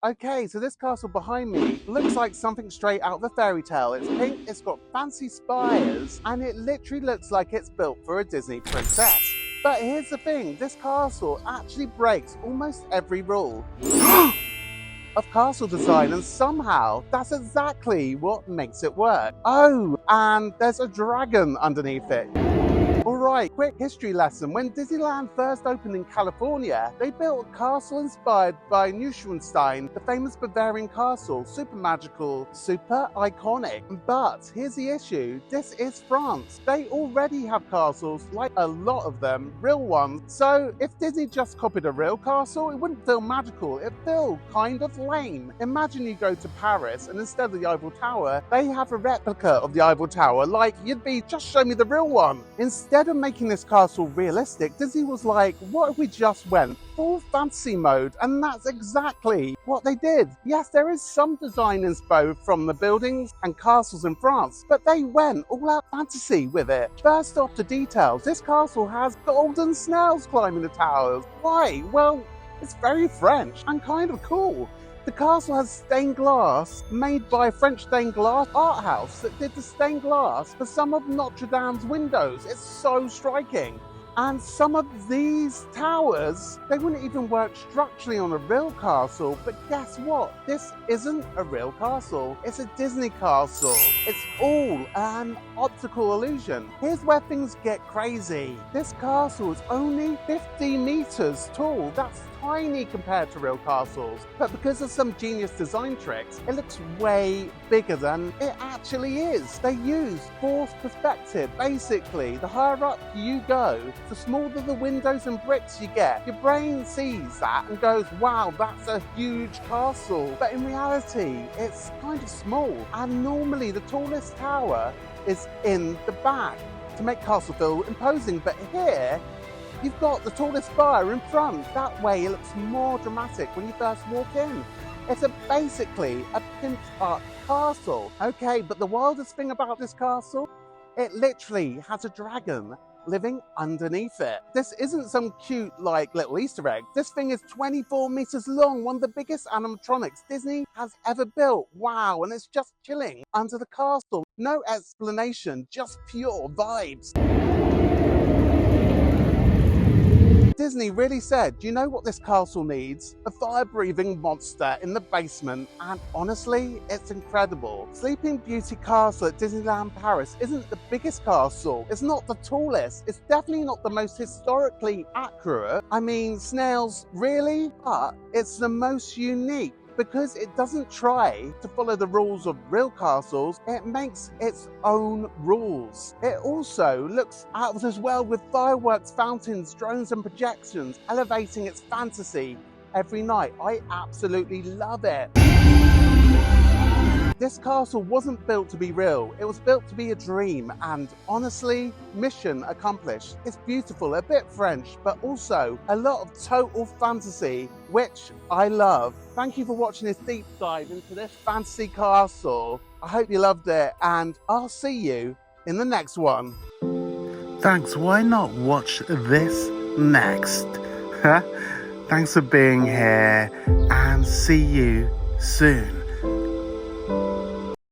Okay, so this castle behind me looks like something straight out of a fairy tale. It's pink, it's got fancy spires, and it literally looks like it's built for a Disney princess. But here's the thing, this castle actually breaks almost every rule of castle design, and somehow that's exactly what makes it work. Oh, and there's a dragon underneath it. Alright, quick history lesson. When Disneyland first opened in California, they built a castle inspired by Neuschwanstein, the famous Bavarian castle. Super magical, super iconic. But here's the issue, this is France. They already have castles, like a lot of them, real ones. So if Disney just copied a real castle, it wouldn't feel magical, it'd feel kind of lame. Imagine you go to Paris and instead of the Eiffel Tower, they have a replica of the Eiffel Tower, like you'd be, just show me the real one. Instead of making this castle realistic, Disney was like, what if we just went full fantasy mode? And that's exactly what they did. Yes, there is some design inspo from the buildings and castles in France, but they went all out fantasy with it. First off, the details. This castle has golden snails climbing the towers. Why? Well, it's very French and kind of cool. The castle has stained glass made by a French stained glass art house that did the stained glass for some of Notre Dame's windows. It's so striking. And some of these towers, they wouldn't even work structurally on a real castle, but guess what? This isn't a real castle. It's a Disney castle. It's all an optical illusion. Here's where things get crazy. This castle is only 50 meters tall. That's tiny compared to real castles, but because of some genius design tricks, it looks way bigger than it actually is. They use forced perspective. Basically, the higher up you go, the smaller the windows and bricks you get. Your brain sees that and goes, wow, that's a huge castle. But in reality, it's kind of small. And normally the tallest tower is in the back to make castle feel imposing. But here, you've got the tallest spire in front. That way it looks more dramatic when you first walk in. It's basically a pimped up castle. Okay, but the wildest thing about this castle, it literally has a dragon living underneath it. This isn't some cute like little Easter egg. This thing is 24 meters long, one of the biggest animatronics Disney has ever built. Wow, and it's just chilling under the castle. No explanation, just pure vibes. Disney really said, do you know what this castle needs? A fire-breathing monster in the basement, and honestly, it's incredible. Sleeping Beauty Castle at Disneyland Paris isn't the biggest castle, it's not the tallest, it's definitely not the most historically accurate. I mean, snails, really? But it's the most unique. Because it doesn't try to follow the rules of real castles, it makes its own rules. It also looks out of this world with fireworks, fountains, drones and projections, elevating its fantasy every night. I absolutely love it. This castle wasn't built to be real, it was built to be a dream, and honestly, mission accomplished. It's beautiful, a bit French, but also a lot of total fantasy, which I love. Thank you for watching this deep dive into this fantasy castle. I hope you loved it, and I'll see you in the next one. Thanks, why not watch this next? Thanks for being here, and see you soon.